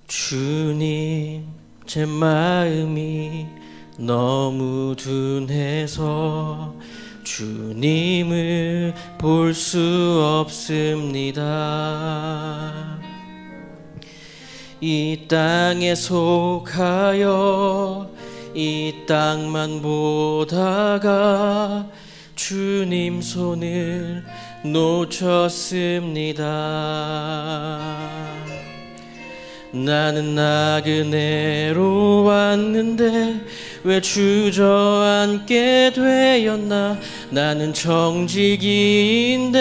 주님, 제 마음이 너무 둔해서 주님을 볼 수 없습니다. 이 땅에 속하여 이 땅만 보다가 주님 손을 놓쳤습니다. 나는 나그네로 왔는데 왜 주저앉게 되었나. 나는 청지기인데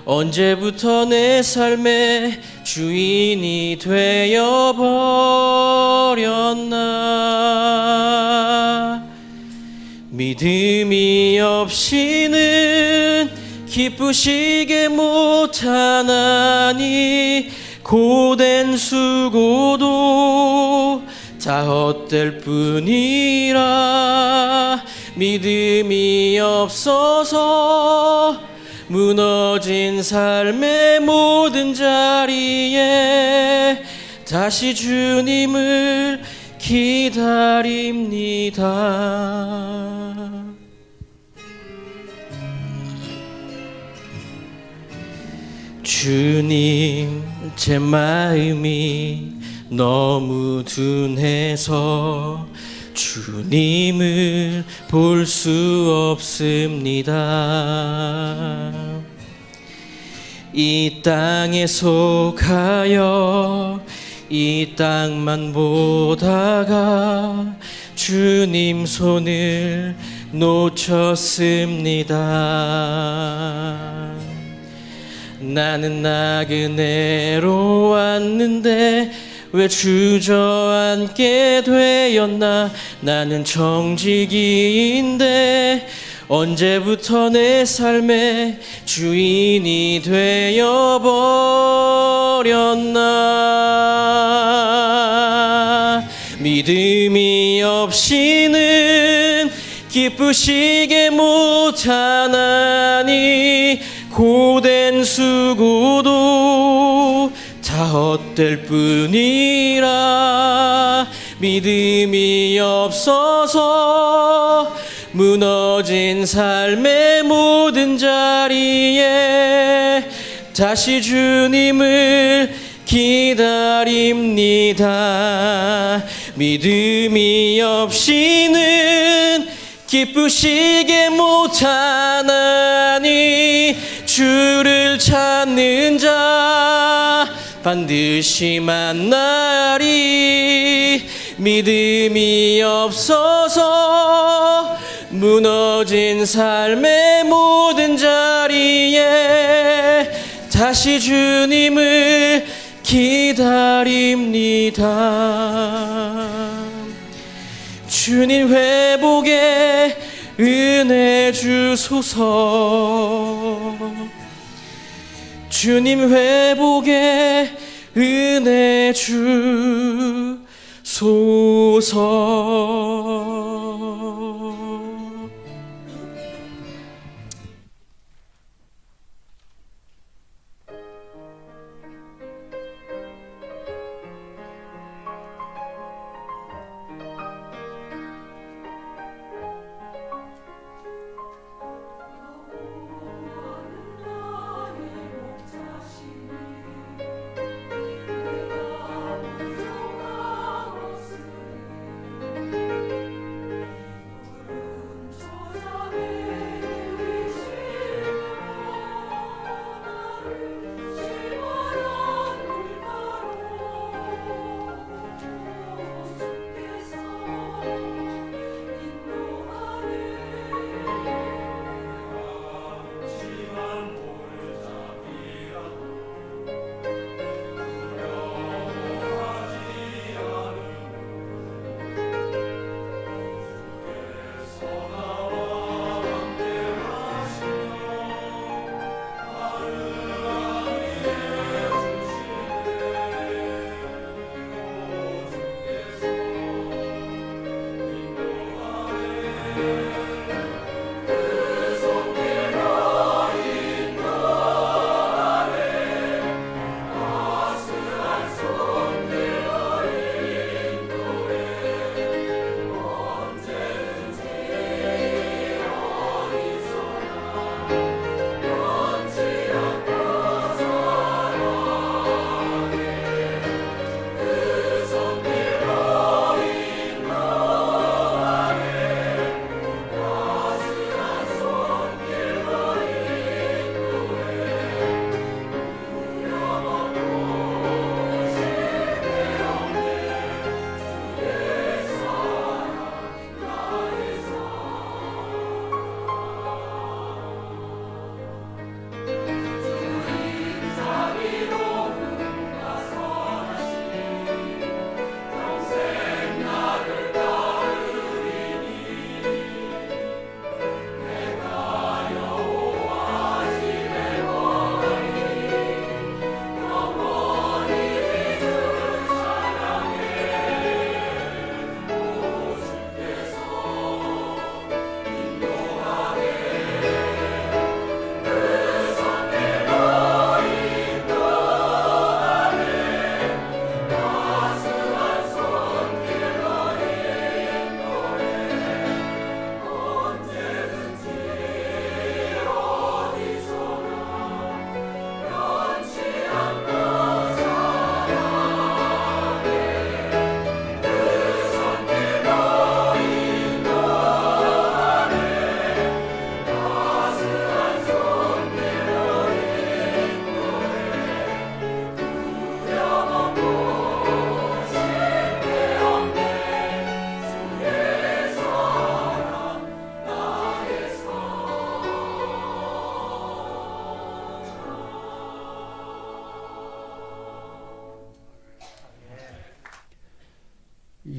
언제부터 내 삶의 주인이 되어버렸나. 믿음이 없이는 기쁘시게 못하나니 고된 수고도 다 헛될 뿐이라. 믿음이 없어서 무너진 삶의 모든 자리에 다시 주님을 기다립니다. 주님, 제 마음이 너무 둔해서 주님을 볼 수 없습니다. 이 땅에 속하여 이 땅만 보다가 주님 손을 놓쳤습니다. 나는 나그네로 왔는데 왜 주저앉게 되었나. 나는 청지기인데 언제부터 내 삶의 주인이 되어버렸나. 믿음이 없이는 기쁘시게 못하나니 고된 수고도 다 헛될 뿐이라. 믿음이 없어서 무너진 삶의 모든 자리에 다시 주님을 기다립니다. 믿음이 없이는 기쁘시게 못하나니 주를 찾는 자 반드시 만나리. 믿음이 없어서 무너진 삶의 모든 자리에 다시 주님을 기다립니다. 주님 회복의 은혜 주소서. 주님 회복의 은혜 주소서.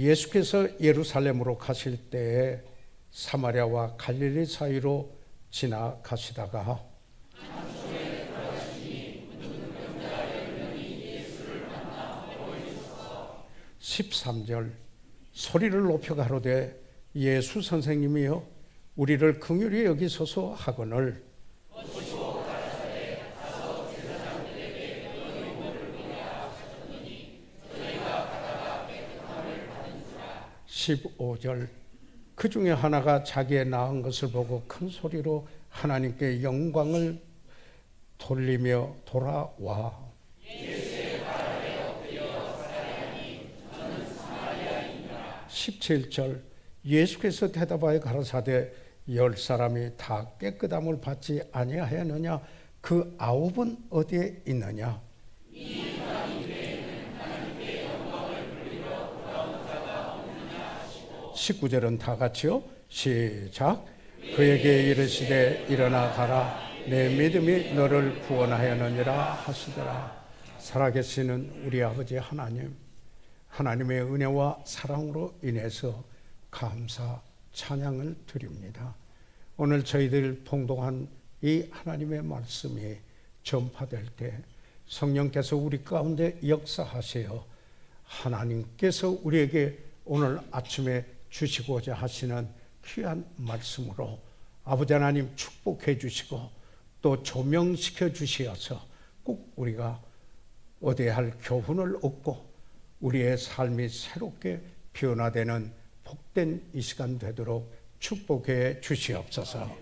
예수께서 예루살렘으로 가실 때에 사마리아와 갈릴리 사이로 지나가시다가 13절 소리를 높여 가로되 예수 선생님이여 우리를 긍휼히 여기소서 하거늘 15절 그 중에 하나가 자기의 낳은 것을 보고 큰 소리로 하나님께 영광을 돌리며 돌아와 17절 예수께서 대답하여 가라사대 10사람이 다 깨끗함을 받지 아니하였느냐 그 9은 어디에 있느냐 19절은 다 같이요 시작 그에게 이르시되 일어나 가라 내 믿음이 너를 구원하였느니라 하시더라. 살아계시는 우리 아버지 하나님, 하나님의 은혜와 사랑으로 인해서 감사 찬양을 드립니다. 오늘 저희들 봉독한 이 하나님의 말씀이 전파될 때 성령께서 우리 가운데 역사하세요. 하나님께서 우리에게 오늘 아침에 주시고자 하시는 귀한 말씀으로 아버지 하나님 축복해 주시고 또 조명시켜 주시어서 꼭 우리가 얻어야 할 교훈을 얻고 우리의 삶이 새롭게 변화되는 복된 이 시간 되도록 축복해 주시옵소서.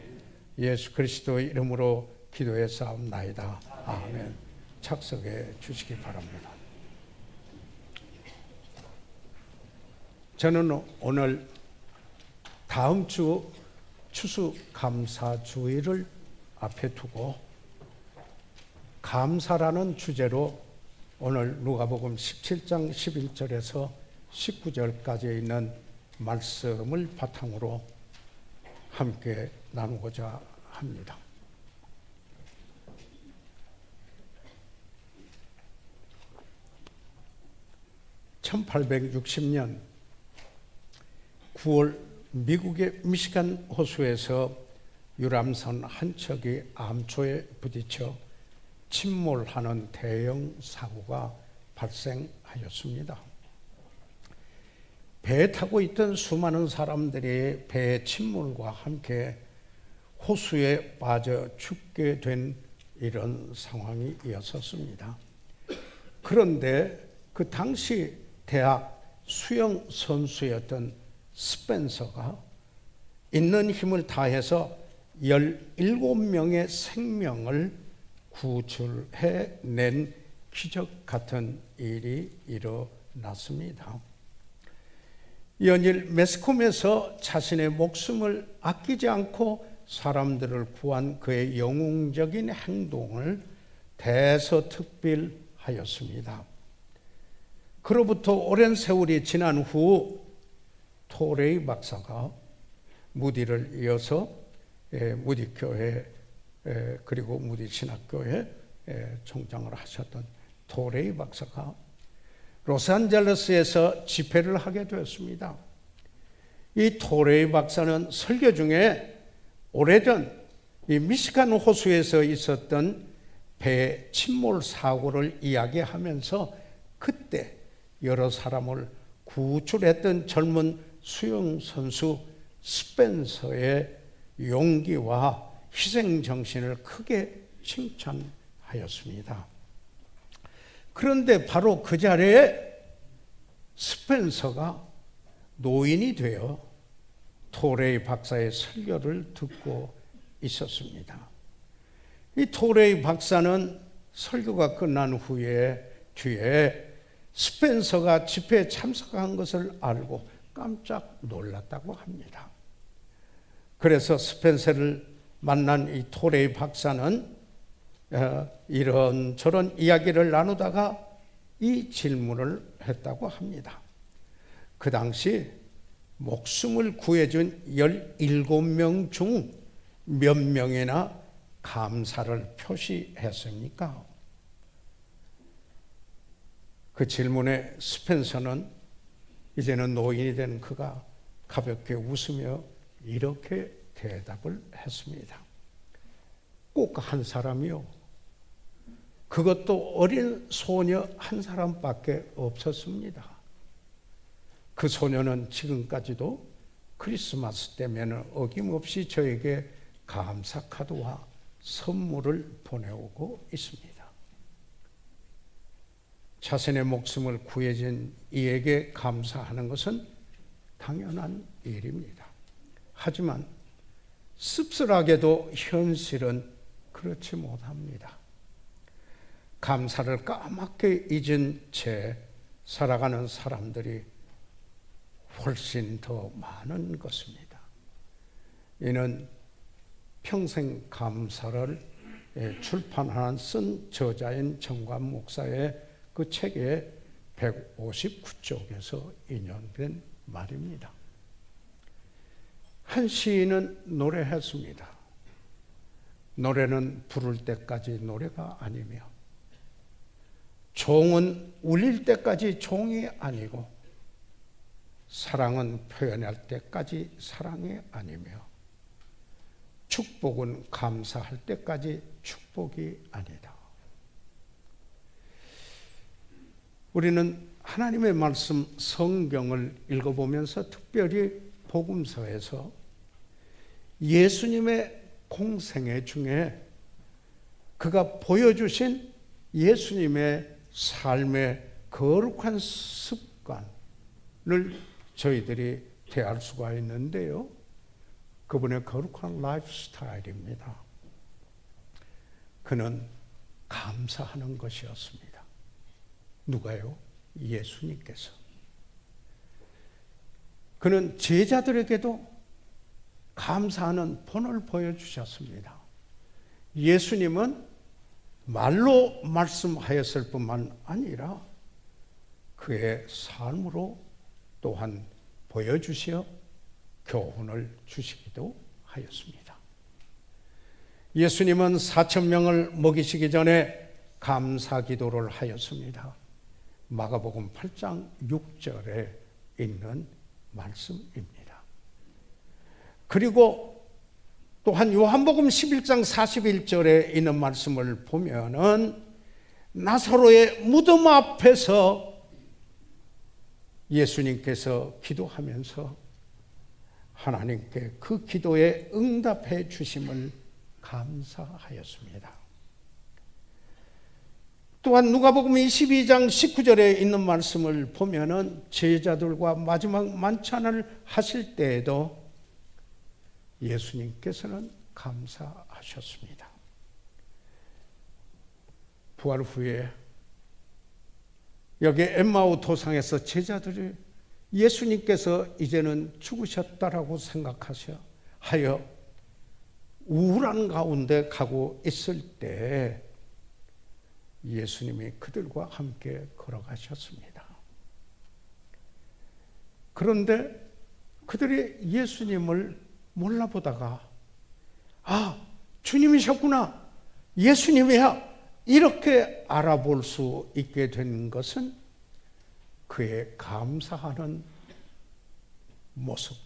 예수 그리스도의 이름으로 기도해 싸움나이다. 아멘. 착석해 주시기 바랍니다. 저는 오늘 다음 주 추수감사주의를 앞에 두고 감사라는 주제로 오늘 누가복음 17장 11절에서 19절까지 있는 말씀을 바탕으로 함께 나누고자 합니다. (1860년) 9월 미국의 미시간 호수에서 유람선 한 척이 암초에 부딪혀 침몰하는 대형 사고가 발생하였습니다. 배에 타고 있던 수많은 사람들이 배의 침몰과 함께 호수에 빠져 죽게 된 이런 상황이 이었었습니다. 그런데 그 당시 대학 수영 선수였던 스펜서가 있는 힘을 다해서 17명의 생명을 구출해낸 기적 같은 일이 일어났습니다. 연일 매스컴에서 자신의 목숨을 아끼지 않고 사람들을 구한 그의 영웅적인 행동을 대서특필하였습니다. 그로부터 오랜 세월이 지난 후 토레이 박사가 무디를 이어서 무디 교회 그리고 무디 신학교에 총장을 하셨던 토레이 박사가 로스앤젤레스에서 집회를 하게 되었습니다. 이 토레이 박사는 설교 중에 오래전 이 미시간 호수에서 있었던 배 침몰 사고를 이야기하면서 그때 여러 사람을 구출했던 젊은 수영 선수 스펜서의 용기와 희생 정신을 크게 칭찬하였습니다. 그런데 바로 그 자리에 스펜서가 노인이 되어 토레이 박사의 설교를 듣고 있었습니다. 이 토레이 박사는 설교가 끝난 후에 뒤에 스펜서가 집회에 참석한 것을 알고 깜짝 놀랐다고 합니다. 그래서 스펜서를 만난 이 토레이 박사는 이런저런 이야기를 나누다가 이 질문을 했다고 합니다. 그 당시 목숨을 구해준 17명 중 몇 명이나 감사를 표시했습니까? 그 질문에 스펜서는 이제는 노인이 된 그가 가볍게 웃으며 이렇게 대답을 했습니다. 꼭 한 사람이요. 그것도 어린 소녀 한 사람밖에 없었습니다. 그 소녀는 지금까지도 크리스마스 때면 어김없이 저에게 감사 카드와 선물을 보내오고 있습니다. 자신의 목숨을 구해준 이에게 감사하는 것은 당연한 일입니다. 하지만 씁쓸하게도 현실은 그렇지 못합니다. 감사를 까맣게 잊은 채 살아가는 사람들이 훨씬 더 많은 것입니다. 이는 평생 감사를 출판한 쓴 저자인 정관 목사의 그 책의 159쪽에서 인용된 말입니다. 한 시인은 노래했습니다. 노래는 부를 때까지 노래가 아니며 종은 울릴 때까지 종이 아니고 사랑은 표현할 때까지 사랑이 아니며 축복은 감사할 때까지 축복이 아니다. 우리는 하나님의 말씀 성경을 읽어보면서 특별히 복음서에서 예수님의 공생애 중에 그가 보여주신 예수님의 삶의 거룩한 습관을 저희들이 대할 수가 있는데요. 그분의 거룩한 라이프 스타일입니다. 그는 감사하는 것이었습니다. 누가요? 예수님께서. 그는 제자들에게도 감사하는 본을 보여주셨습니다. 예수님은 말로 말씀하였을 뿐만 아니라 그의 삶으로 또한 보여주시어 교훈을 주시기도 하였습니다. 예수님은 4,000명을 먹이시기 전에 감사 기도를 하였습니다. 마가복음 8장 6절에 있는 말씀입니다. 그리고 또한 요한복음 11장 41절에 있는 말씀을 보면은 나사로의 무덤 앞에서 예수님께서 기도하면서 하나님께 그 기도에 응답해 주심을 감사하였습니다. 또한 누가복음 22장 19절에 있는 말씀을 보면은 제자들과 마지막 만찬을 하실 때에도 예수님께서는 감사하셨습니다. 부활 후에 여기 엠마오 도상에서 제자들이 예수님께서 이제는 죽으셨다라고 생각하여 우울한 가운데 가고 있을 때 예수님이 그들과 함께 걸어가셨습니다. 그런데 그들이 예수님을 몰라보다가 주님이셨구나, 예수님이야, 이렇게 알아볼 수 있게 된 것은 그의 감사하는 모습,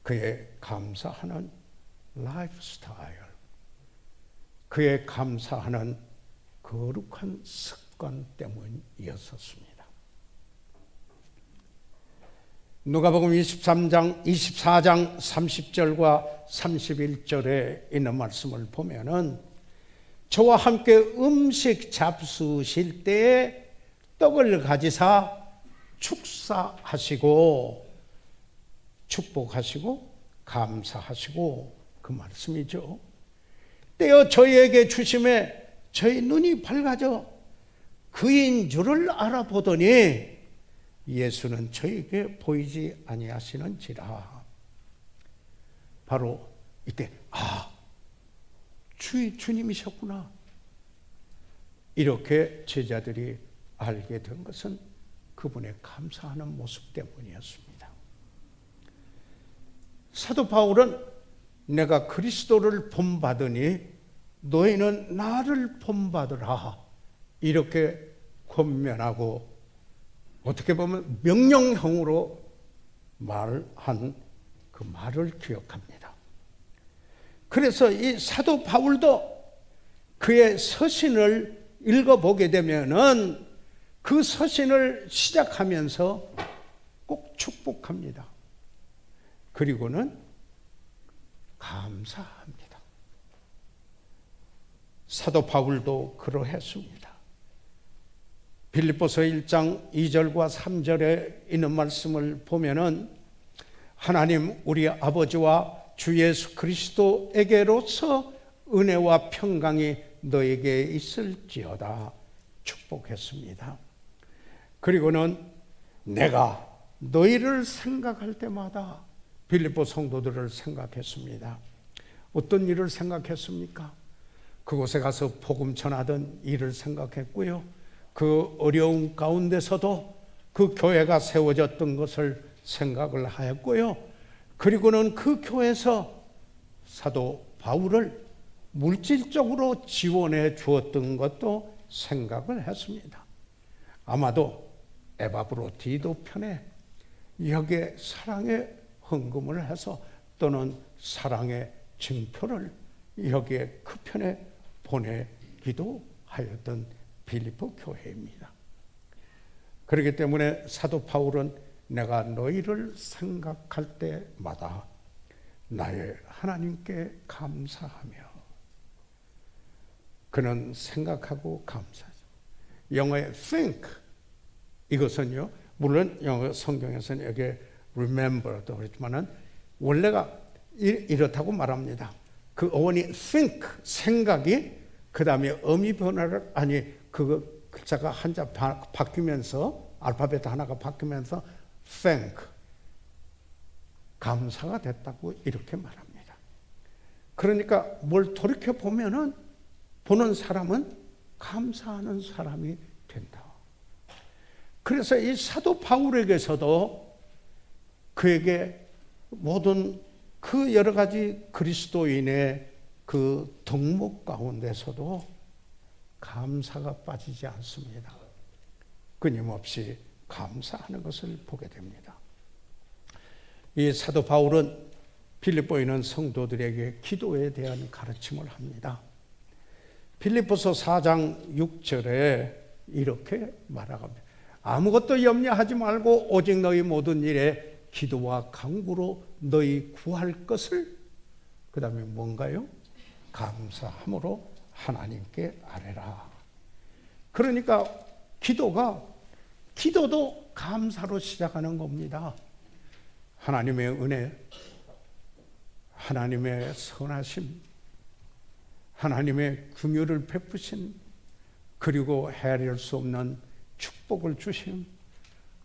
그의 감사하는 라이프 스타일, 그의 감사하는 거룩한 습관 때문이었습니다. 누가복음 24장 30절과 31절에 있는 말씀을 보면은 저와 함께 음식 잡수실 때에 떡을 가지사 축사하시고 축복하시고 감사하시고 그 말씀이죠. 떼어 저희에게 주심에 저희 눈이 밝아져 그인 줄을 알아보더니 예수는 저에게 보이지 아니하시는지라. 바로 이때 주님이셨구나, 이렇게 제자들이 알게 된 것은 그분의 감사하는 모습 때문이었습니다. 사도 바울은 내가 그리스도를 본받으니 너희는 나를 본받으라, 이렇게 권면하고 어떻게 보면 명령형으로 말한 그 말을 기억합니다. 그래서 이 사도 바울도 그의 서신을 읽어보게 되면은 그 서신을 시작하면서 꼭 축복합니다. 그리고는 감사합니다. 사도 바울도 그러했습니다. 빌립보서 1장 2절과 3절에 있는 말씀을 보면은 하나님 우리 아버지와 주 예수 그리스도에게로서 은혜와 평강이 너에게 있을지어다 축복했습니다. 그리고는 내가 너희를 생각할 때마다 빌립보 성도들을 생각했습니다. 어떤 일을 생각했습니까? 그곳에 가서 복음 전하던 일을 생각했고요. 그 어려운 가운데서도 그 교회가 세워졌던 것을 생각을 하였고요. 그리고는 그 교회에서 사도 바울을 물질적으로 지원해 주었던 것도 생각을 했습니다. 아마도 에바브로디도 편에 여기에 사랑의 헌금을 해서 또는 사랑의 증표를 여기에 그 편에 보내기도 하였던 빌립보 교회입니다. 그렇기 때문에 사도 바울은 내가 너희를 생각할 때마다 나의 하나님께 감사하며, 그는 생각하고 감사하죠. 영어의 think, 이것은요, 물론 영어 성경에서는 여기에 remember도 그렇지만은 원래가 이렇다고 말합니다. 그 어원이 think, 생각이 그 다음에 어미 변화를, 아니 그 글자가 한자 바뀌면서 알파벳 하나가 바뀌면서 thank, 감사가 됐다고 이렇게 말합니다. 그러니까 뭘 돌이켜 보면은 보는 사람은 감사하는 사람이 된다. 그래서 이 사도 바울에게서도 그에게 모든 그 여러 가지 그리스도인의 그 덕목 가운데서도 감사가 빠지지 않습니다. 끊임없이 감사하는 것을 보게 됩니다. 이 사도 바울은 빌립보에 있는 성도들에게 기도에 대한 가르침을 합니다. 빌립보서 4장 6절에 이렇게 말합니다. 아무것도 염려하지 말고 오직 너희 모든 일에 기도와 간구로 너희 구할 것을, 그 다음에 뭔가요? 감사함으로 하나님께 아뢰라. 그러니까 기도도 감사로 시작하는 겁니다. 하나님의 은혜, 하나님의 선하심, 하나님의 긍휼을 베푸신, 그리고 헤아릴 수 없는 축복을 주신,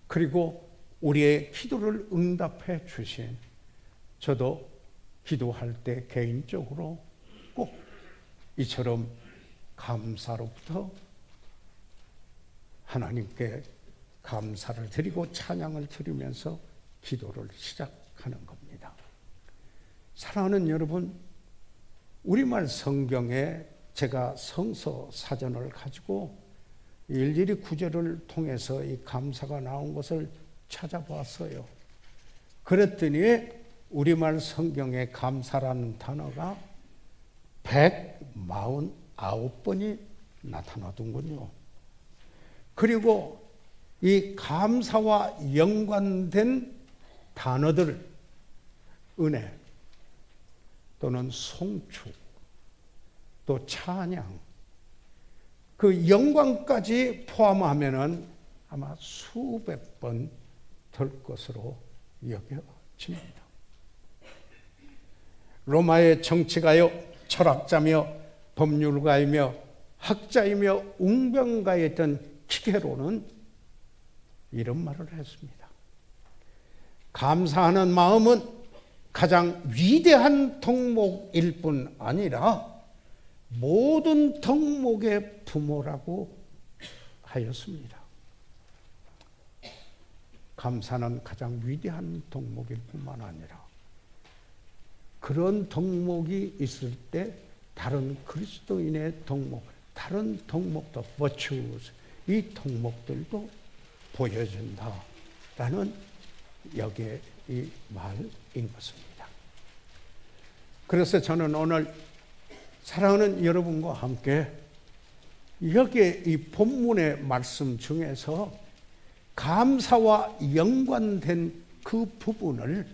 그리고 우리의 기도를 응답해 주신, 저도 기도할 때 개인적으로 꼭 이처럼 감사로부터 하나님께 감사를 드리고 찬양을 드리면서 기도를 시작하는 겁니다. 사랑하는 여러분, 우리말 성경에 제가 성서 사전을 가지고 일일이 구절을 통해서 이 감사가 나온 것을 찾아봤어요. 그랬더니 우리말 성경에 감사라는 단어가 149번이 나타나더군요. 그리고 이 감사와 연관된 단어들, 은혜 또는 송축, 또 찬양, 그 영광까지 포함하면은 아마 수백 번 될 것으로 여겨집니다. 로마의 정치가요, 철학자며 법률가이며 학자이며 웅변가였던 키게로는 이런 말을 했습니다. 감사하는 마음은 가장 위대한 덕목일 뿐 아니라 모든 덕목의 부모라고 하였습니다. 감사는 가장 위대한 덕목일 뿐만 아니라 그런 덕목이 있을 때 다른 그리스도인의 덕목, 다른 덕목도 virtues, 이 덕목들도 보여준다라는 여기에 이 말인 것입니다. 그래서 저는 오늘 사랑하는 여러분과 함께 여기에 이 본문의 말씀 중에서 감사와 연관된 그 부분을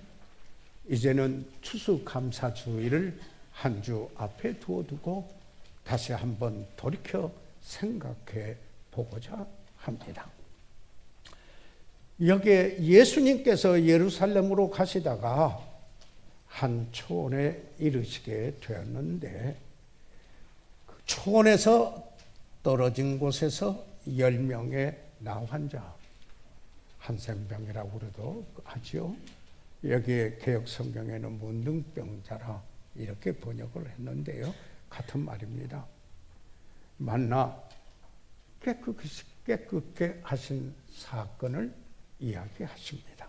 이제는 추수감사주의를 한 주 앞에 두어두고 다시 한번 돌이켜 생각해 보고자 합니다. 여기에 예수님께서 예루살렘으로 가시다가 한 초원에 이르시게 되었는데 그 초원에서 떨어진 곳에서 10명의 나환자, 한센병이라고 그래도 하죠. 여기에 개역성경에는 문둥병자라 이렇게 번역을 했는데요. 같은 말입니다. 만나 깨끗게 하신 사건을 이야기하십니다.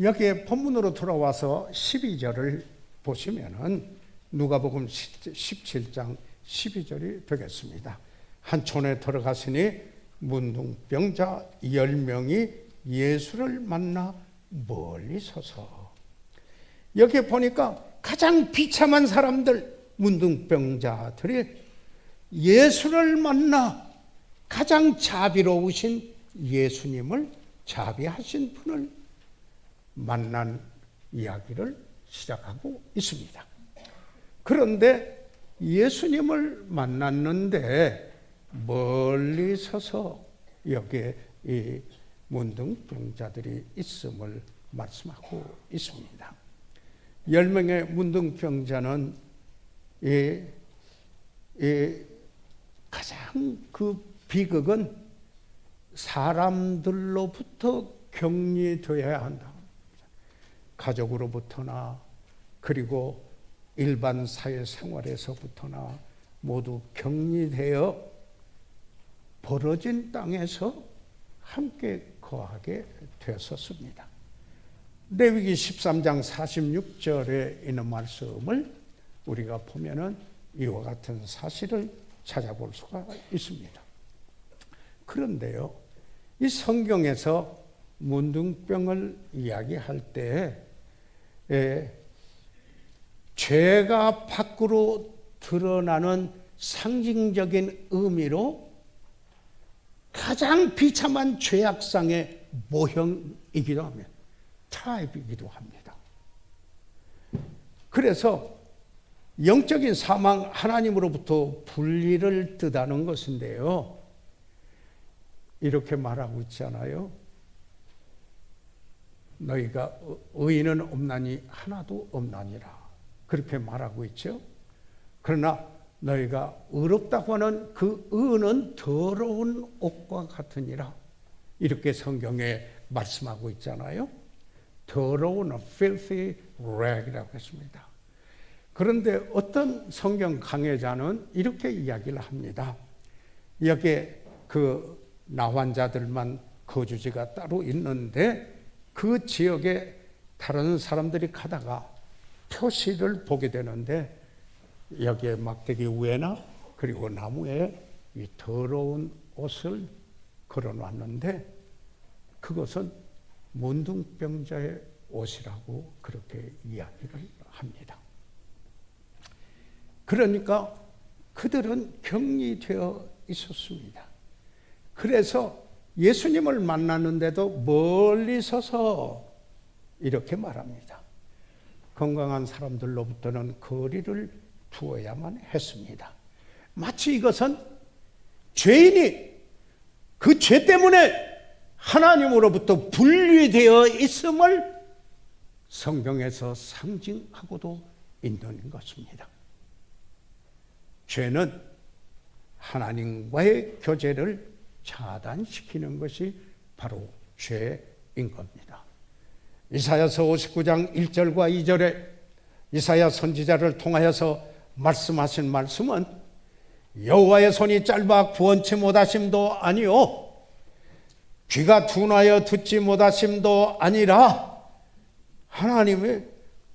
여기에 본문으로 돌아와서 12절을 보시면은 누가복음 17장 12절이 되겠습니다. 한 촌에 들어가시니 문둥병자 10명이 예수를 만나 멀리 서서, 여기에 보니까 가장 비참한 사람들, 문둥병자들이 예수를 만나 가장 자비로우신 예수님을, 자비하신 분을 만난 이야기를 시작하고 있습니다. 그런데 예수님을 만났는데 멀리 서서 여기에 이 문둥병자들이 있음을 말씀하고 있습니다. 10명의 문둥병자는 가장 그 비극은 사람들로부터 격리되어야 한다. 가족으로부터나 그리고 일반 사회생활에서부터나 모두 격리되어 벌어진 땅에서 함께 거하게 되었습니다. 레위기 13장 46절에 있는 말씀을 우리가 보면은 이와 같은 사실을 찾아볼 수가 있습니다. 그런데요, 이 성경에서 문둥병을 이야기할 때 죄가 밖으로 드러나는 상징적인 의미로 가장 비참한 죄악상의 모형이기도 하며 타입이기도 합니다. 그래서 영적인 사망, 하나님으로부터 분리를 뜻하는 것인데요, 이렇게 말하고 있잖아요. 너희가 의인은 없나니 하나도 없나니라, 그렇게 말하고 있죠. 그러나 너희가 의롭다고 하는 그 의는 더러운 옷과 같으니라, 이렇게 성경에 말씀하고 있잖아요. 더러운 filthy rag이라고 했습니다. 그런데 어떤 성경 강해자는 이렇게 이야기를 합니다. 여기에 그 나환자들만 거주지가 따로 있는데 그 지역에 다른 사람들이 가다가 표시를 보게 되는데 여기에 막대기 위에나 그리고 나무에 이 더러운 옷을 걸어놨는데 그것은 문둥병자의 옷이라고 그렇게 이야기를 합니다. 그러니까 그들은 격리되어 있었습니다. 그래서 예수님을 만났는데도 멀리 서서 이렇게 말합니다. 건강한 사람들로부터는 거리를 두어야만 했습니다. 마치 이것은 죄인이 그 죄 때문에 하나님으로부터 분리되어 있음을 성경에서 상징하고도 있는 것입니다. 죄는 하나님과의 교제를 차단시키는 것이 바로 죄인 겁니다. 이사야서 59장 1절과 2절에 이사야 선지자를 통하여서 말씀하신 말씀은 여호와의 손이 짧아 구원치 못하심도 아니요 귀가 둔하여 듣지 못하심도 아니라, 하나님의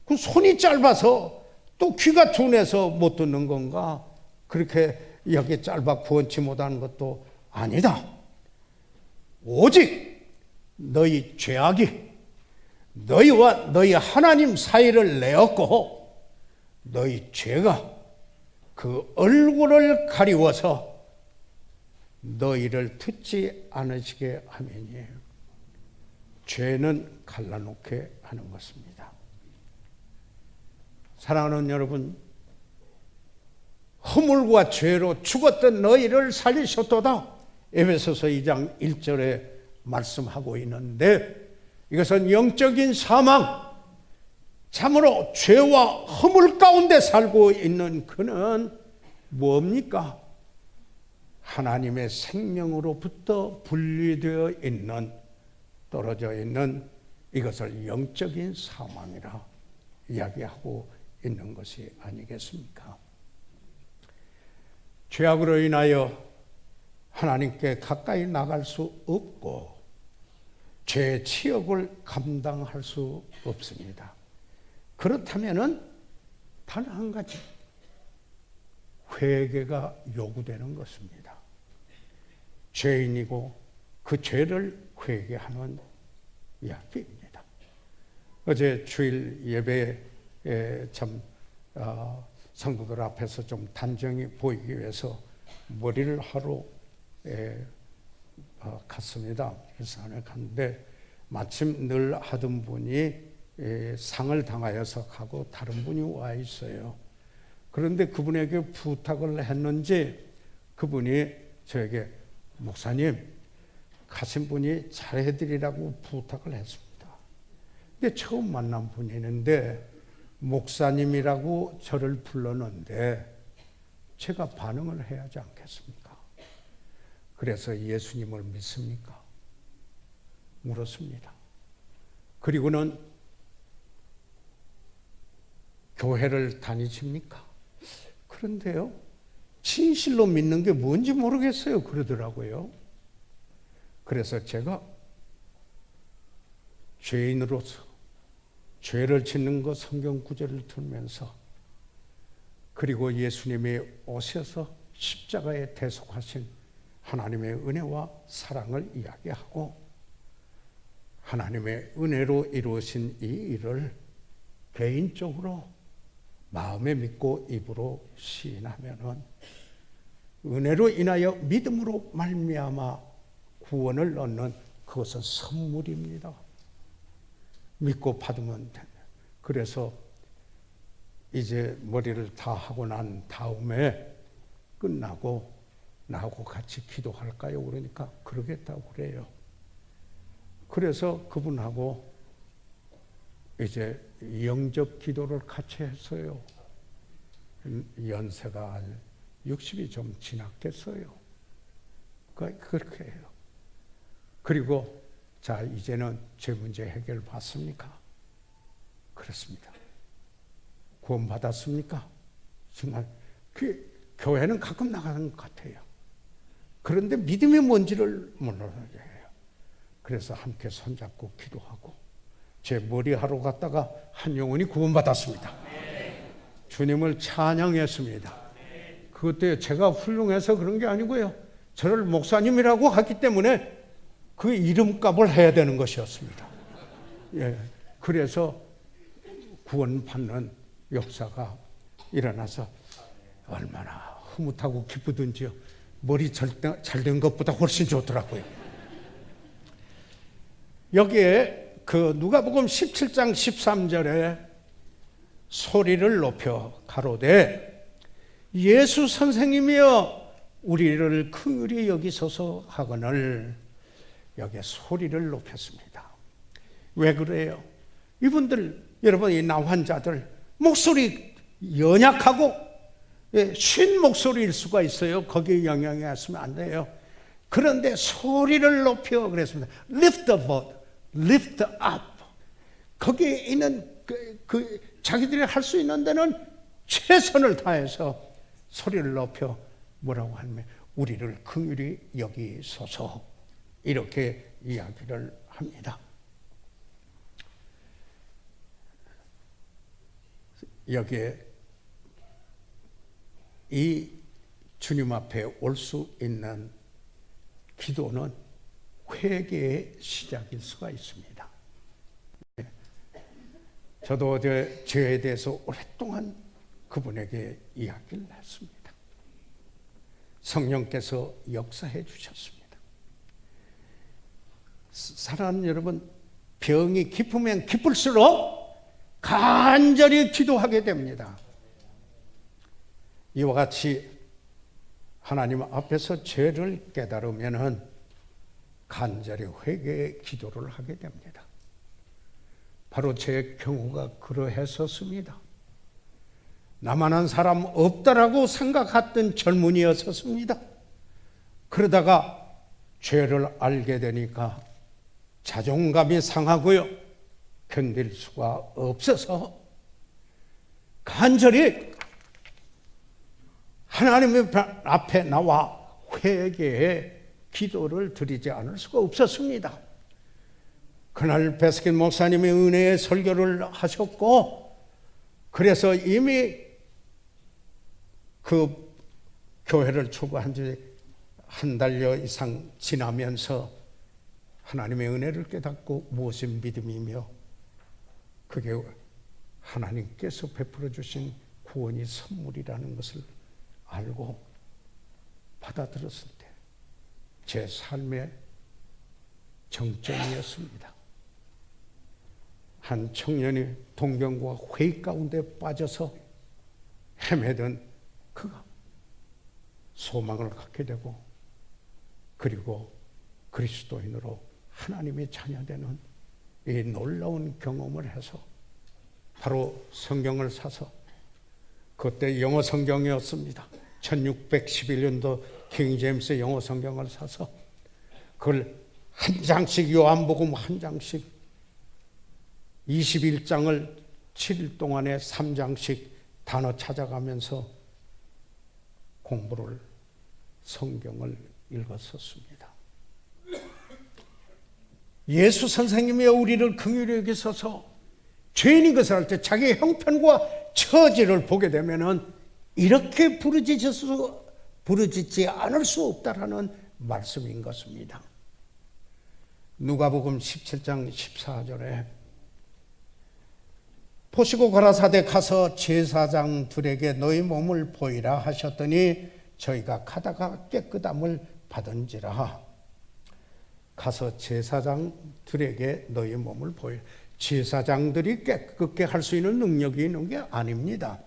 그 손이 짧아서 또 귀가 둔해서 못 듣는 건가? 그렇게 여기 짧아 구원치 못하는 것도 아니다. 오직 너희 죄악이 너희와 너희 하나님 사이를 내었고 너희 죄가 그 얼굴을 가리워서 너희를 듣지 않으시게 하매니 죄는 갈라놓게 하는 것입니다. 사랑하는 여러분, 허물과 죄로 죽었던 너희를 살리셨도다. 에베소서 2장 1절에 말씀하고 있는데 이것은 영적인 사망, 참으로 죄와 허물 가운데 살고 있는 그는 뭡니까? 하나님의 생명으로부터 분리되어 있는, 떨어져 있는 이것을 영적인 사망이라 이야기하고 있는 것이 아니겠습니까? 죄악으로 인하여 하나님께 가까이 나갈 수 없고 죄의 치욕을 감당할 수 없습니다. 그렇다면은 단 한 가지 회개가 요구되는 것입니다. 죄인이고 그 죄를 회개하는 이야기입니다. 어제 주일 예배에 참 성도들 앞에서 좀 단정히 보이기 위해서 머리를 하러 갔습니다. 일산에 갔는데 마침 늘 하던 분이 상을 당하여서 가고 다른 분이 와 있어요. 그런데 그분에게 부탁을 했는지 그분이 저에게 목사님 가신 분이 잘해드리라고 부탁을 했습니다. 근데 처음 만난 분이는데 목사님이라고 저를 불렀는데 제가 반응을 해야 하지 않겠습니까? 그래서 예수님을 믿습니까? 물었습니다. 그리고는 교회를 다니십니까? 그런데요, 진실로 믿는 게 뭔지 모르겠어요. 그러더라고요. 그래서 제가 죄인으로서 죄를 짓는 것 성경 구절을 들으면서 그리고 예수님이 오셔서 십자가에 대속하신 하나님의 은혜와 사랑을 이야기하고 하나님의 은혜로 이루어진 이 일을 개인적으로 마음에 믿고 입으로 시인하면은 은혜로 인하여 믿음으로 말미암아 구원을 얻는 그것은 선물입니다. 믿고 받으면 됩니다. 그래서 이제 머리를 다 하고 난 다음에 끝나고 나하고 같이 기도할까요? 그러니까 그러겠다고 그래요. 그래서 그분하고 이제 영접 기도를 같이 했어요. 연세가 60이 좀 지났겠어요. 그렇게 해요. 그리고 자, 이제는 제 문제 해결 받습니까? 그렇습니다. 구원 받았습니까? 정말 그 교회는 가끔 나가는 것 같아요. 그런데 믿음이 뭔지를 몰라요. 그래서 함께 손잡고 기도하고 제 머리하러 갔다가 한 영혼이 구원받았습니다. 주님을 찬양했습니다. 그때 제가 훌륭해서 그런 게 아니고요. 저를 목사님이라고 하기 때문에 그 이름값을 해야 되는 것이었습니다. 예, 그래서 구원받는 역사가 일어나서 얼마나 흐뭇하고 기쁘든지요. 머리 잘 된 것보다 훨씬 좋더라고요. 여기에 그 누가복음 17장 13절에 소리를 높여 가로되 예수 선생님이여 우리를 긍휼히 여기소서 하거늘 여기에 소리를 높였습니다. 왜 그래요? 이분들 여러분 이 나환자들 목소리 연약하고 쉰 목소리일 수가 있어요. 거기에 영향이 왔으면 안 돼요. 그런데 소리를 높여 그랬습니다. Lift the voice, lift up. 거기에 있는 자기들이 할 수 있는 데는 최선을 다해서 소리를 높여 뭐라고 하면 우리를 긍휼히 여기소서 이렇게 이야기를 합니다. 여기에 이 주님 앞에 올 수 있는 기도는 회개의 시작일 수가 있습니다. 저도 저에 대해서 오랫동안 그분에게 이야기를 했습니다. 성령께서 역사해 주셨습니다. 사랑하는 여러분, 병이 깊으면 깊을수록 간절히 기도하게 됩니다. 이와 같이 하나님 앞에서 죄를 깨달으면 간절히 회개의 기도를 하게 됩니다. 바로 제 경우가 그러했었습니다. 나만한 사람 없다라고 생각했던 젊은이였었습니다. 그러다가 죄를 알게 되니까 자존감이 상하고요, 견딜 수가 없어서 간절히 하나님의 앞에 나와 회개의 기도를 드리지 않을 수가 없었습니다. 그날 베스킨 목사님이 은혜의 설교를 하셨고, 그래서 이미 그 교회를 출구한 지 한 달여 이상 지나면서 하나님의 은혜를 깨닫고 무엇이 믿음이며 그게 하나님께서 베풀어 주신 구원이 선물이라는 것을 알고 받아들였을 때 제 삶의 정점이었습니다. 한 청년이 동경과 회의 가운데 빠져서 헤매던 그가 소망을 갖게 되고, 그리고 그리스도인으로 하나님의 자녀되는 이 놀라운 경험을 해서 바로 성경을 사서, 그때 영어 성경이었습니다. 1611년도 킹 제임스 영어 성경을 사서 그걸 한 장씩, 요한복음 한 장씩 21장을 7일 동안에 3장씩 단어 찾아가면서 공부를, 성경을 읽었었습니다. 예수 선생님이 우리를 긍휼히 여기셔서 죄인인 것을 알 때 자기 형편과 처지를 보게 되면은 이렇게 부르짖지 않을 수 없다라는 말씀인 것입니다. 누가복음 17장 14절에 보시고 가라사대 가서 제사장들에게 너희 몸을 보이라 하셨더니 저희가 가다가 깨끗함을 받은지라. 가서 제사장들에게 너희 몸을 보이라. 제사장들이 깨끗게 할 수 있는 능력이 있는 게 아닙니다.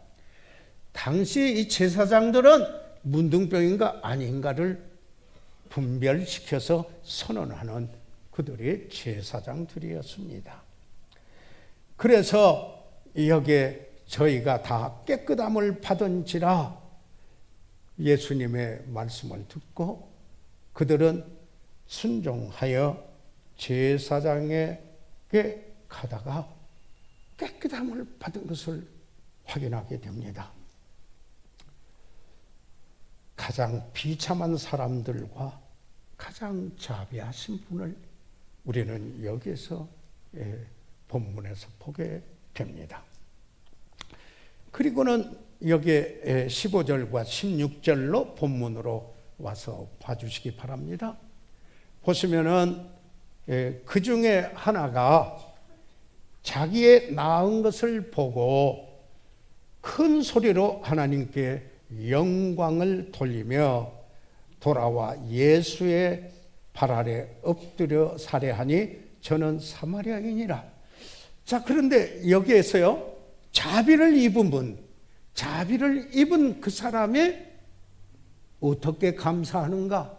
당시 이 제사장들은 문둥병인가 아닌가를 분별시켜서 선언하는 그들이 제사장들이었습니다. 그래서 여기에 저희가 다 깨끗함을 받은지라 예수님의 말씀을 듣고 그들은 순종하여 제사장에게 가다가 깨끗함을 받은 것을 확인하게 됩니다. 가장 비참한 사람들과 가장 자비하신 분을 우리는 여기에서 본문에서 보게 됩니다. 그리고는 여기에 15절과 16절로 본문으로 와서 봐주시기 바랍니다. 보시면은 그 중에 하나가 자기의 낳은 것을 보고 큰 소리로 하나님께 영광을 돌리며 돌아와 예수의 발 아래 엎드려 살해하니 저는 사마리아인이라. 자, 그런데 여기에서요, 자비를 입은 그 사람이 어떻게 감사하는가?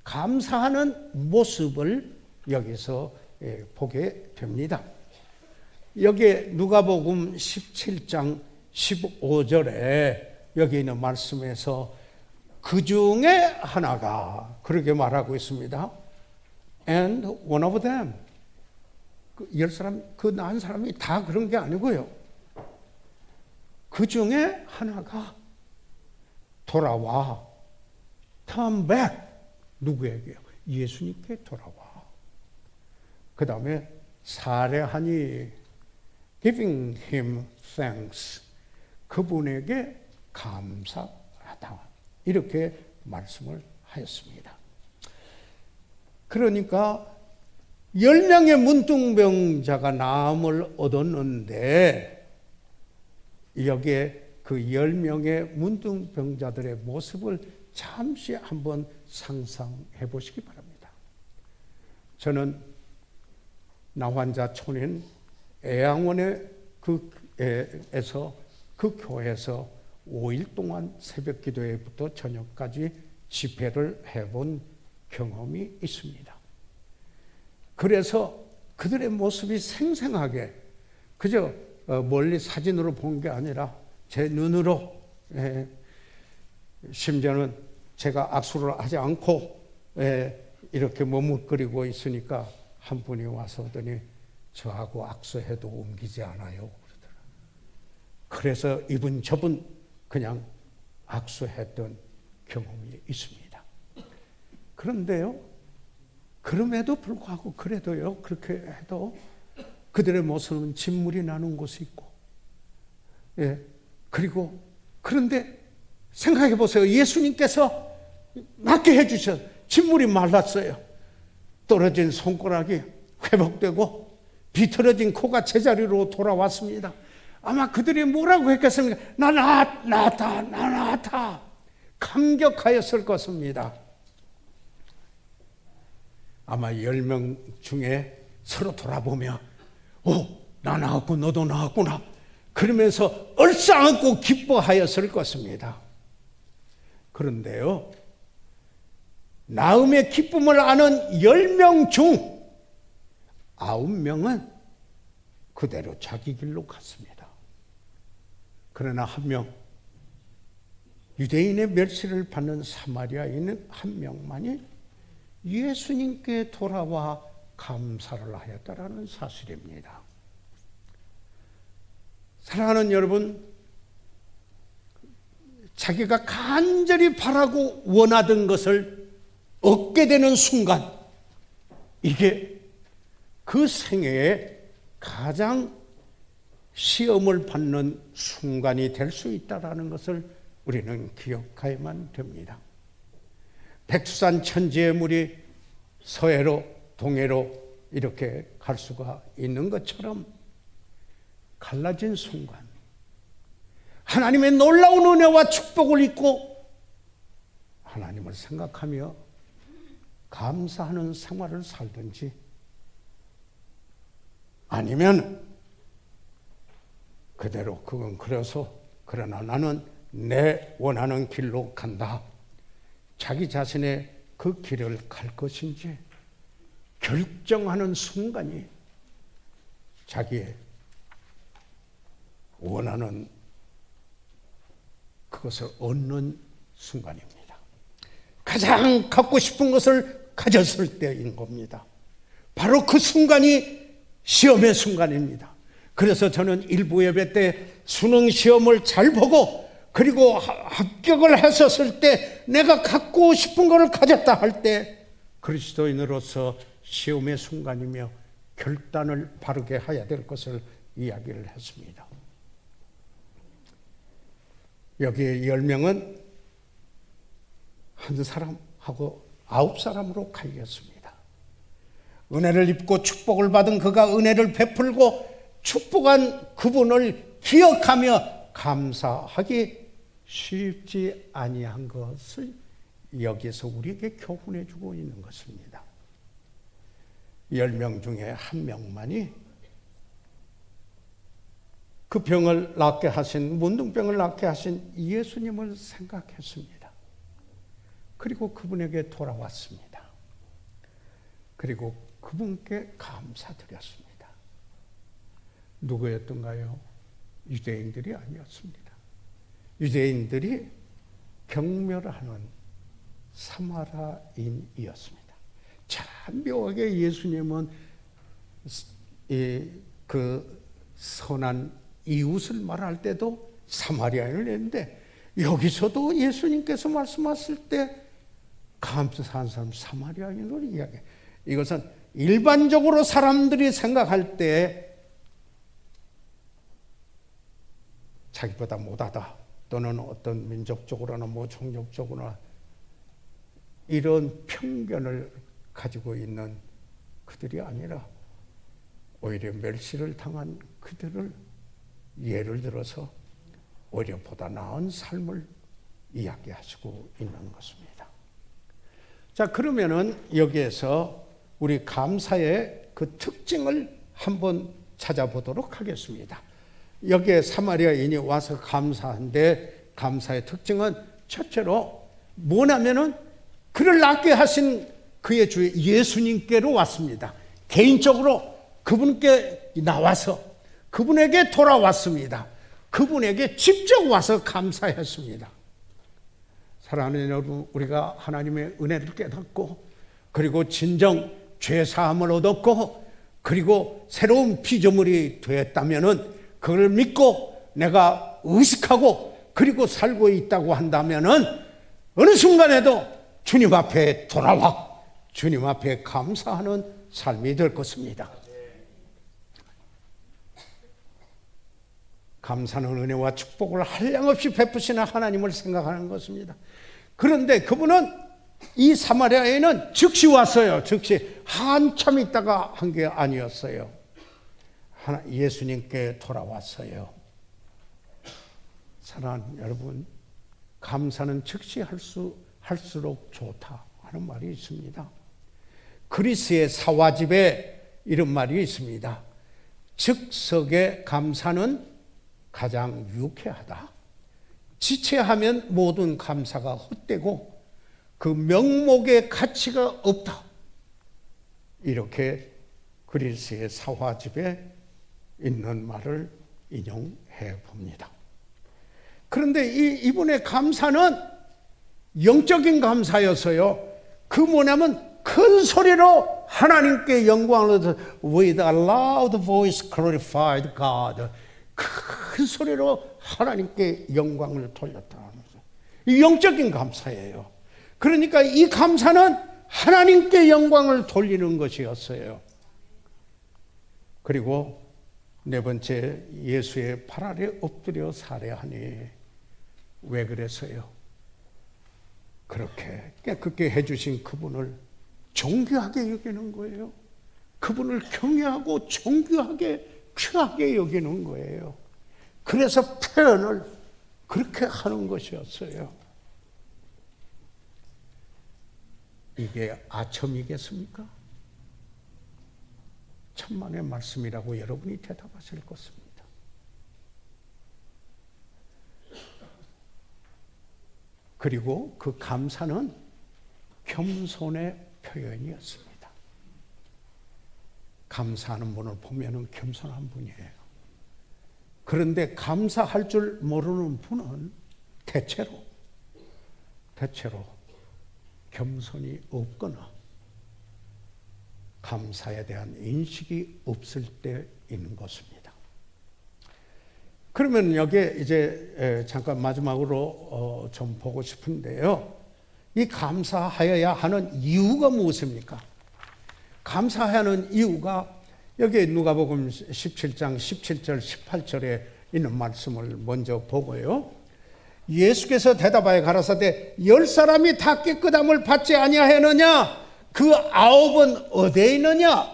감사하는 모습을 여기서 보게 됩니다. 여기에 누가복음 17장 15절에 여기 있는 말씀에서 그 중에 하나가 그렇게 말하고 있습니다. And one of them. 그 10사람, 그 낳은 사람이 다 그런 게 아니고요. 그 중에 하나가 돌아와. Turn back. 누구에게요? 예수님께 돌아와. 그 다음에 살해하니 giving him thanks. 그분에게 감사하다. 이렇게 말씀을 하였습니다. 그러니까 10명의 문둥병자가 나음을 얻었는데 여기에 그 10명의 문둥병자들의 모습을 잠시 한번 상상해 보시기 바랍니다. 저는 나환자 촌인 애양원의 에서 그 교회에서 5일 동안 새벽 기도회부터 저녁까지 집회를 해본 경험이 있습니다. 그래서 그들의 모습이 생생하게 그저 멀리 사진으로 본 게 아니라 제 눈으로, 심지어는 제가 악수를 하지 않고 이렇게 머뭇거리고 있으니까 한 분이 와서 하더니 저하고 악수해도 옮기지 않아요 그러더라고요. 그래서 이분 저분 그냥 악수했던 경험이 있습니다. 그런데요, 그럼에도 불구하고 그래도요, 그렇게 해도 그들의 모습은 진물이 나는 곳이 있고, 그리고 그런데 생각해 보세요. 예수님께서 낫게 해주셔서 진물이 말랐어요. 떨어진 손가락이 회복되고 비틀어진 코가 제자리로 돌아왔습니다. 아마 그들이 뭐라고 했겠습니까? 나 나았다. 감격하였을 것입니다. 아마 10명 중에 서로 돌아보며 나 나았고 너도 나았구나 그러면서 얼싸안고 기뻐하였을 것입니다. 그런데요, 나음의 기쁨을 아는 10명 중 9명은 그대로 자기 길로 갔습니다. 그러나 한 명, 유대인의 멸시를 받는 사마리아인은 한 명만이 예수님께 돌아와 감사를 하였다라는 사실입니다. 사랑하는 여러분, 자기가 간절히 바라고 원하던 것을 얻게 되는 순간, 이게 그 생애에 가장 시험을 받는 순간이 될 수 있다는 것을 우리는 기억해야만 됩니다. 백두산 천지의 물이 서해로 동해로 이렇게 갈 수가 있는 것처럼 갈라진 순간, 하나님의 놀라운 은혜와 축복을 잊고 하나님을 생각하며 감사하는 생활을 살든지, 아니면 그대로 그건 그래서 그러나 나는 내 원하는 길로 간다, 자기 자신의 그 길을 갈 것인지 결정하는 순간이 자기의 원하는 그것을 얻는 순간입니다. 가장 갖고 싶은 것을 가졌을 때인 겁니다. 바로 그 순간이 시험의 순간입니다. 그래서 저는 일부 예배 때 수능 시험을 잘 보고 그리고 합격을 했었을 때 내가 갖고 싶은 것을 가졌다 할 때 그리스도인으로서 시험의 순간이며 결단을 바르게 해야 될 것을 이야기를 했습니다. 여기 10명은 한 사람하고 9사람으로 갈렸습니다. 은혜를 입고 축복을 받은 그가 은혜를 베풀고 축복한 그분을 기억하며 감사하기 쉽지 아니한 것을 여기서 우리에게 교훈해 주고 있는 것입니다. 10명 중에 한 명만이 그 병을 낫게 하신, 문둥병을 낫게 하신 예수님을 생각했습니다. 그리고 그분에게 돌아왔습니다. 그리고 그분께 감사드렸습니다. 누구였던가요? 유대인들이 아니었습니다. 유대인들이 경멸하는 사마라인이었습니다. 참 묘하게 예수님은 그 선한 이웃을 말할 때도 사마리아인을 냈는데, 여기서도 예수님께서 말씀하실 때 감사한 사람 사마리아인을 이야기해요. 이것은 일반적으로 사람들이 생각할 때 자기보다 못하다, 또는 어떤 민족적으로나 종족적으로나 이런 편견을 가지고 있는 그들이 아니라 오히려 멸시를 당한 그들을 예를 들어서 오히려 보다 나은 삶을 이야기하시고 있는 것입니다. 자, 그러면은 여기에서 우리 감사의 그 특징을 한번 찾아보도록 하겠습니다. 여기에 사마리아인이 와서 감사한데 감사의 특징은 첫째로 뭐냐면은 그를 낫게 하신 그의 주 예수님께로 왔습니다. 개인적으로 그분께 나와서 그분에게 돌아왔습니다. 그분에게 직접 와서 감사했습니다. 사랑하는 여러분, 우리가 하나님의 은혜를 깨닫고 그리고 진정 죄사함을 얻었고 그리고 새로운 피조물이 되었다면은 그걸 믿고 내가 의식하고 그리고 살고 있다고 한다면은 어느 순간에도 주님 앞에 돌아와 주님 앞에 감사하는 삶이 될 것입니다. 감사는 은혜와 축복을 한량없이 베푸시는 하나님을 생각하는 것입니다. 그런데 그분은 이 사마리아에는 즉시 왔어요. 즉시 한참 있다가 한 게 아니었어요. 예수님께 돌아왔어요. 사랑하는 여러분, 감사는 즉시 할수록 좋다 하는 말이 있습니다. 그리스의 사화집에 이런 말이 있습니다. 즉석의 감사는 가장 유쾌하다. 지체하면 모든 감사가 헛되고 그 명목의 가치가 없다. 이렇게 그리스의 사화집에 있는 말을 인용해 봅니다. 그런데 이분의 감사는 영적인 감사였어요. 그 뭐냐면 큰 소리로 하나님께 영광을 얻어 with a loud voice glorified God. 큰 소리로 하나님께 영광을 돌렸다는 거죠. 이 영적인 감사예요. 그러니까 이 감사는 하나님께 영광을 돌리는 것이었어요. 그리고 네 번째, 예수의 발 아래 엎드려 살해하니 왜 그랬어요? 그렇게 깨끗게 해주신 그분을 존귀하게 여기는 거예요. 그분을 경외하고 존귀하게 귀하게 여기는 거예요. 그래서 표현을 그렇게 하는 것이었어요. 이게 아첨이겠습니까? 천만의 말씀이라고 여러분이 대답하실 것입니다. 그리고 그 감사는 겸손의 표현이었습니다. 감사하는 분을 보면 겸손한 분이에요. 그런데 감사할 줄 모르는 분은 대체로 겸손이 없거나 감사에 대한 인식이 없을 때 있는 것입니다. 그러면 여기에 이제 잠깐 마지막으로 좀 보고 싶은데요. 이 감사하여야 하는 이유가 무엇입니까? 감사하는 이유가 여기 누가복음 17장 17절 18절에 있는 말씀을 먼저 보고요. 예수께서 대답하여 가라사대 10사람이 다 깨끗함을 받지 아니하였느냐? 그 9은 어디에 있느냐?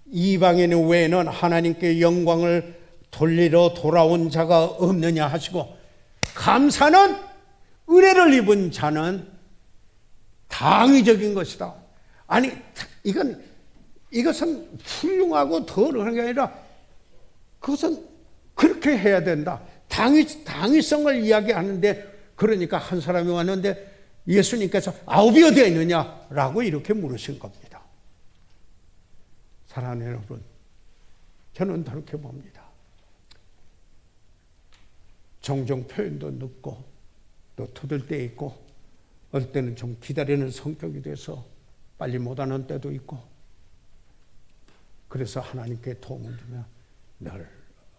이방인 외에는 하나님께 영광을 돌리러 돌아온 자가 없느냐 하시고, 감사는 은혜를 입은 자는 당위적인 것이다. 아니, 이것은 훌륭하고 덜한 게 아니라 그것은 그렇게 해야 된다. 당위성을 이야기하는데, 그러니까 한 사람이 왔는데 예수님께서 9이 어디에 있느냐라고 이렇게 물으신 겁니다. 사랑하는 여러분, 저는 그렇게 봅니다. 종종 표현도 늦고 또 터들 때 있고 어떨 때는 좀 기다리는 성격이 돼서 빨리 못하는 때도 있고, 그래서 하나님께 도움을 주면 늘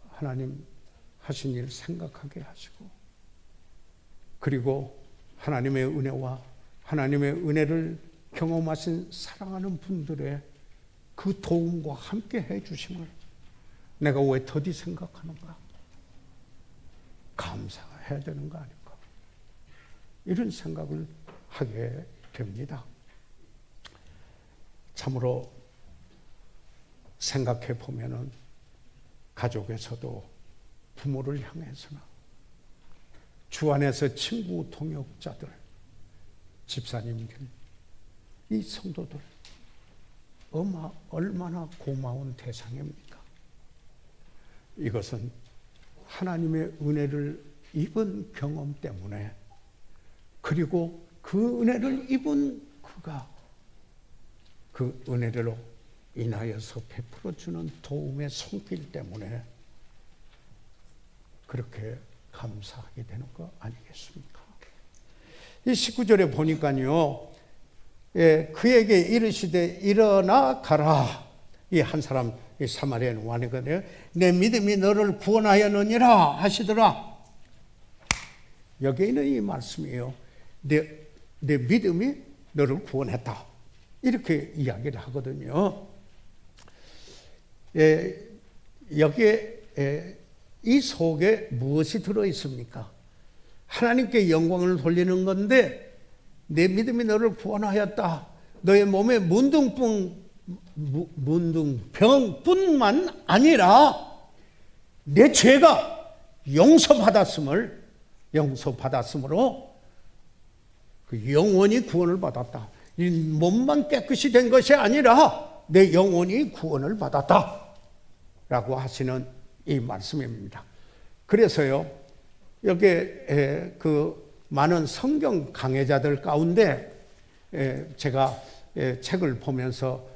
하나님 하신 일 생각하게 하시고, 그리고 하나님의 은혜와 하나님의 은혜를 경험하신 사랑하는 분들의 그 도움과 함께 해주심을 내가 왜 더디 생각하는가? 감사해야 되는 거 아닌가? 이런 생각을 하게 됩니다. 참으로 생각해 보면은 가족에서도 부모를 향해서나 주 안에서 친구 동역자들, 집사님들, 이 성도들 얼마나 고마운 대상입니까? 이것은 하나님의 은혜를 입은 경험 때문에, 그리고 그 은혜를 입은 그가 그 은혜로 인하여서 베풀어주는 도움의 손길 때문에 그렇게 감사하게 되는 거 아니겠습니까? 이 19절에 보니까요, 그에게 이르시되 일어나 가라. 이 한 사람, 이 사마리아 왕이거든요. 내 믿음이 너를 구원하였느니라 하시더라. 여기 있는 이 말씀이에요. 내 믿음이 너를 구원했다. 이렇게 이야기를 하거든요. 여기에 이 속에 무엇이 들어있습니까? 하나님께 영광을 돌리는 건데, 내 믿음이 너를 구원하였다. 너의 몸에 문둥병뿐만 아니라 내 죄가 용서받았으므로 그 영원히 구원을 받았다. 이 몸만 깨끗이 된 것이 아니라 내 영혼이 구원을 받았다 라고 하시는 이 말씀입니다. 그래서요, 여기에 그 많은 성경 강해자들 가운데 제가 책을 보면서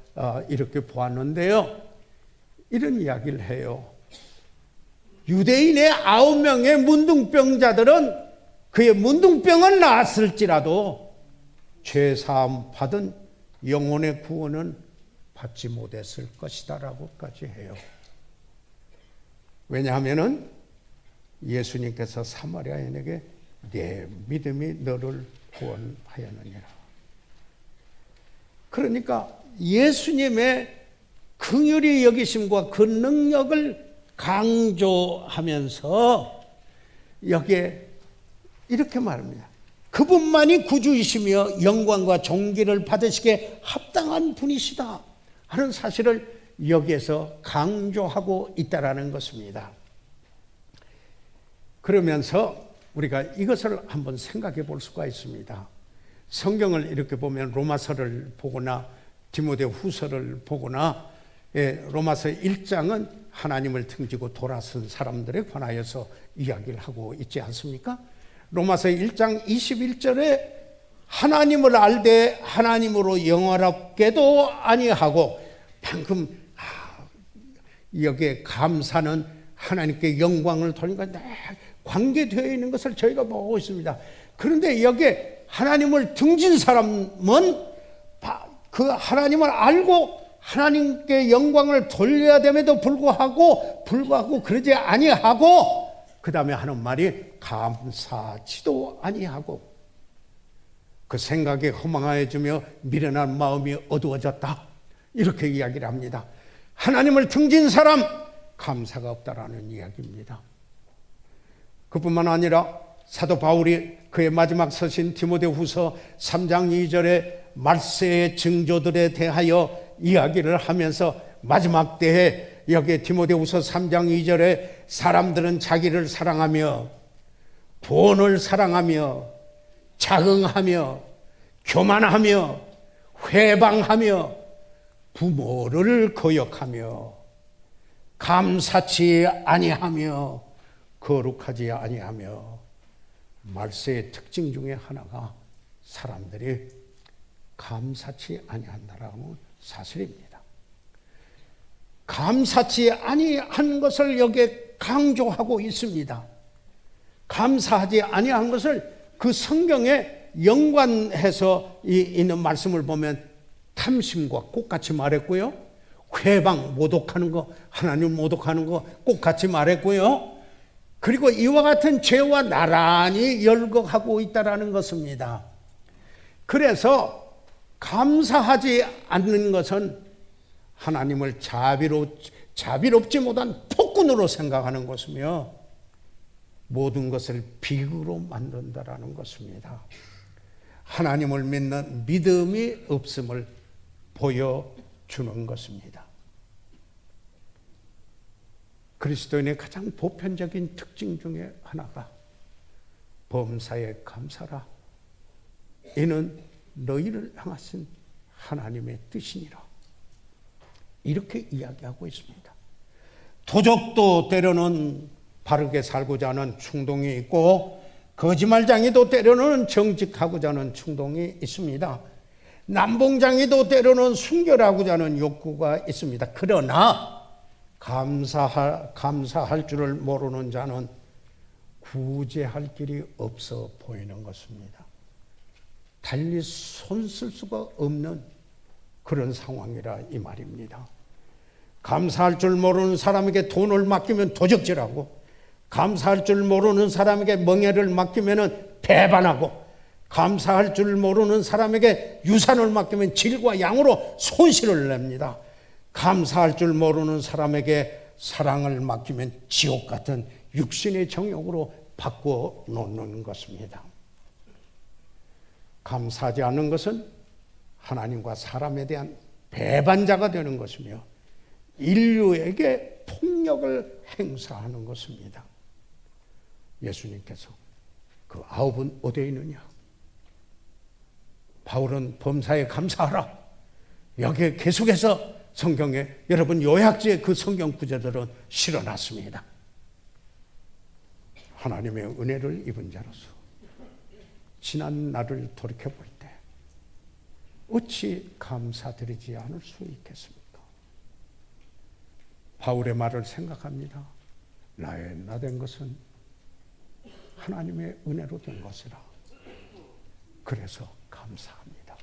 이렇게 보았는데요, 이런 이야기를 해요. 유대인의 9명의 문둥병자들은 그의 문둥병은 나았을지라도 죄사함 받은 영혼의 구원은 받지 못했을 것이다 라고까지 해요. 왜냐하면 예수님께서 사마리아인에게 내 믿음이 너를 구원하였느니라. 그러니까 예수님의 긍휼히 여기심과 그 능력을 강조하면서 여기에 이렇게 말합니다. 그분만이 구주이시며 영광과 존귀를 받으시기에 합당한 분이시다 하는 사실을 여기에서 강조하고 있다라는 것입니다. 그러면서 우리가 이것을 한번 생각해 볼 수가 있습니다. 성경을 이렇게 보면 로마서를 보거나 디모데 후서를 보거나, 로마서 1장은 하나님을 등지고 돌아선 사람들에 관하여서 이야기를 하고 있지 않습니까? 로마서 1장 21절에 하나님을 알되 하나님으로 영원하게도 아니하고, 방금 여기에 감사는 하나님께 영광을 돌린 것에 관계되어 있는 것을 저희가 보고 있습니다. 그런데 여기에 하나님을 등진 사람은 그 하나님을 알고 하나님께 영광을 돌려야 됨에도 불구하고 그러지 아니하고, 그 다음에 하는 말이 감사치도 아니하고, 그 생각에 허망해지며 미련한 마음이 어두워졌다, 이렇게 이야기를 합니다. 하나님을 등진 사람 감사가 없다라는 이야기입니다. 그뿐만 아니라 사도 바울이 그의 마지막 서신 디모데후서 3장 2절에 말세의 징조들에 대하여 이야기를 하면서 마지막 때에 여기 디모데후서 3장 2절에 사람들은 자기를 사랑하며 돈을 사랑하며 자긍하며 교만하며 회방하며 부모를 거역하며 감사치 아니하며 거룩하지 아니하며, 말세의 특징 중에 하나가 사람들이 감사치 아니한다라는 사실입니다. 감사치 아니한 것을 여기에 강조하고 있습니다. 감사하지 아니한 것을 그 성경에 연관해서 있는 말씀을 보면 탐심과 똑같이 말했고요, 회방, 모독하는 거, 하나님 모독하는 거 똑같이 말했고요, 그리고 이와 같은 죄와 나란히 열거하고 있다는 것입니다. 그래서 감사하지 않는 것은 하나님을 자비롭지 못한 폭군으로 생각하는 것이며 모든 것을 비극으로 만든다라는 것입니다. 하나님을 믿는 믿음이 없음을 보여주는 것입니다. 그리스도인의 가장 보편적인 특징 중에 하나가 범사에 감사라. 이는 너희를 향하신 하나님의 뜻이니라. 이렇게 이야기하고 있습니다. 도적도 때로는 바르게 살고자 하는 충동이 있고 거짓말장이도 때로는 정직하고자 하는 충동이 있습니다. 남봉장이도 때로는 순결하고자 하는 욕구가 있습니다. 그러나 감사할 줄을 모르는 자는 구제할 길이 없어 보이는 것입니다. 달리 손쓸 수가 없는 그런 상황이라 이 말입니다. 감사할 줄 모르는 사람에게 돈을 맡기면 도적질하고, 감사할 줄 모르는 사람에게 멍에를 맡기면 배반하고, 감사할 줄 모르는 사람에게 유산을 맡기면 질과 양으로 손실을 냅니다. 감사할 줄 모르는 사람에게 사랑을 맡기면 지옥 같은 육신의 정욕으로 바꿔 놓는 것입니다. 감사하지 않는 것은 하나님과 사람에 대한 배반자가 되는 것이며 인류에게 폭력을 행사하는 것입니다. 예수님께서 그 9은 어디에 있느냐? 바울은 범사에 감사하라. 여기에 계속해서 성경에 여러분 요약지에 그 성경 구절들은 실어놨습니다. 하나님의 은혜를 입은 자로서 지난 날을 돌이켜볼 때 어찌 감사드리지 않을 수 있겠습니까? 바울의 말을 생각합니다. 나의 나된 것은 하나님의 은혜로 된 것이라. 그래서 감사합니다.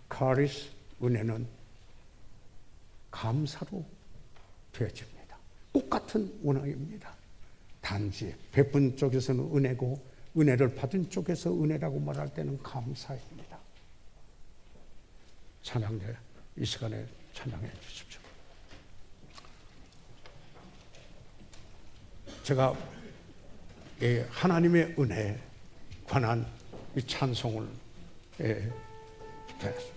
카리스, 은혜는 감사로 되어집니다. 똑같은 원어입니다. 단지 베푼 쪽에서는 은혜고 은혜를 받은 쪽에서 은혜라고 말할 때는 감사입니다. 찬양대 이 시간에 찬양해 주십시오. 제가 하나님의 은혜에 관한 이 찬송을 부탁했습니다.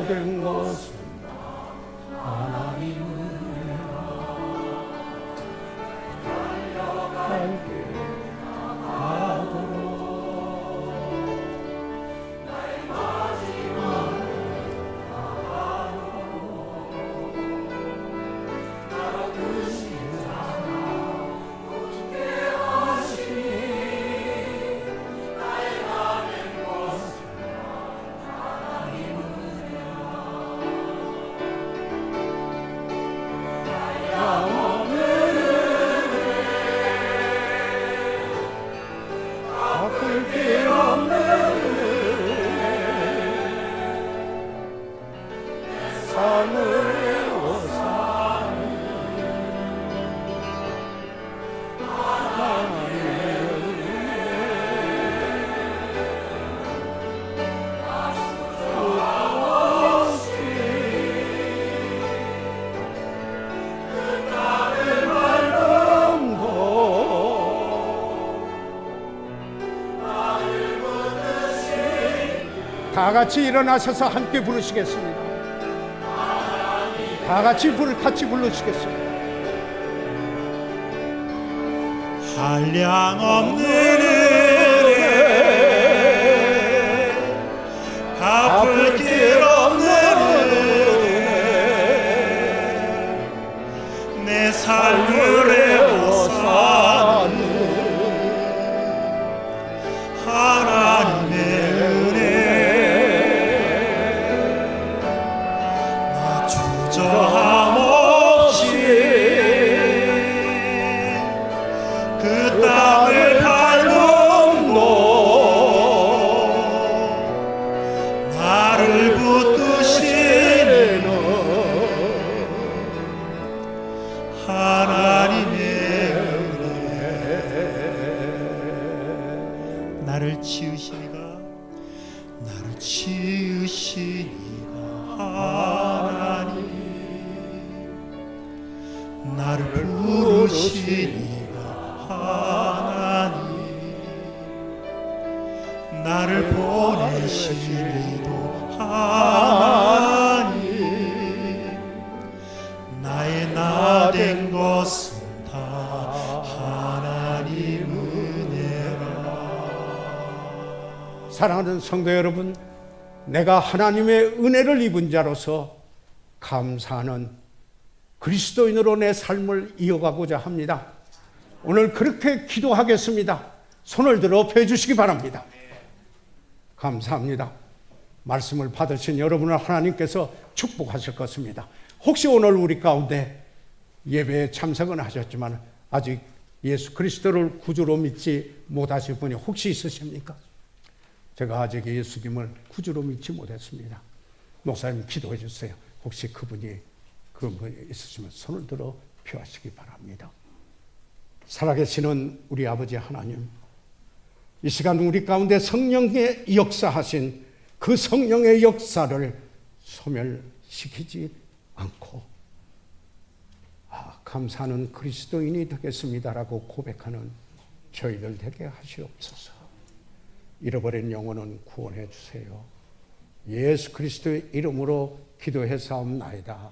된 것은 하나님을 달려갈게 하도록 나의 마지막 나로 크신 자 굳게 하시니 나의 나된 것은 다 같이 일어나셔서 함께 부르시겠습니다. 다 같이 같이 부르시겠습니다. 한량없는 은혜 갚을 길 없는 은혜 내 삶을 애워싸는 하나님의 주저함 없이 그 땅을 밟은 나를 지으시니가 나를 지으시니가 하나님 나를 부르시니가 하나님 나를 보내시니도 하나님 나의 나 된 것은 다 하나님 은혜라. 사랑하는 성도 여러분, 내가 하나님의 은혜를 입은 자로서 감사하는 그리스도인으로 내 삶을 이어가고자 합니다. 오늘 그렇게 기도하겠습니다. 손을 들어 펴주시기 바랍니다. 감사합니다. 말씀을 받으신 여러분을 하나님께서 축복하실 것입니다. 혹시 오늘 우리 가운데 예배에 참석은 하셨지만 아직 예수 그리스도를 구주로 믿지 못하실 분이 혹시 있으십니까? 제가 아직 예수님을 구주로 믿지 못했습니다. 목사님 기도해 주세요. 혹시 그분이 있으시면 손을 들어 표하시기 바랍니다. 살아계시는 우리 아버지 하나님, 이 시간 우리 가운데 성령의 역사하신 그 성령의 역사를 소멸시키지 않고 감사하는 그리스도인이 되겠습니다라고 고백하는 저희들 되게 하시옵소서. 잃어버린 영혼은 구원해 주세요. 예수 그리스도의 이름으로 기도해 사옵나이다.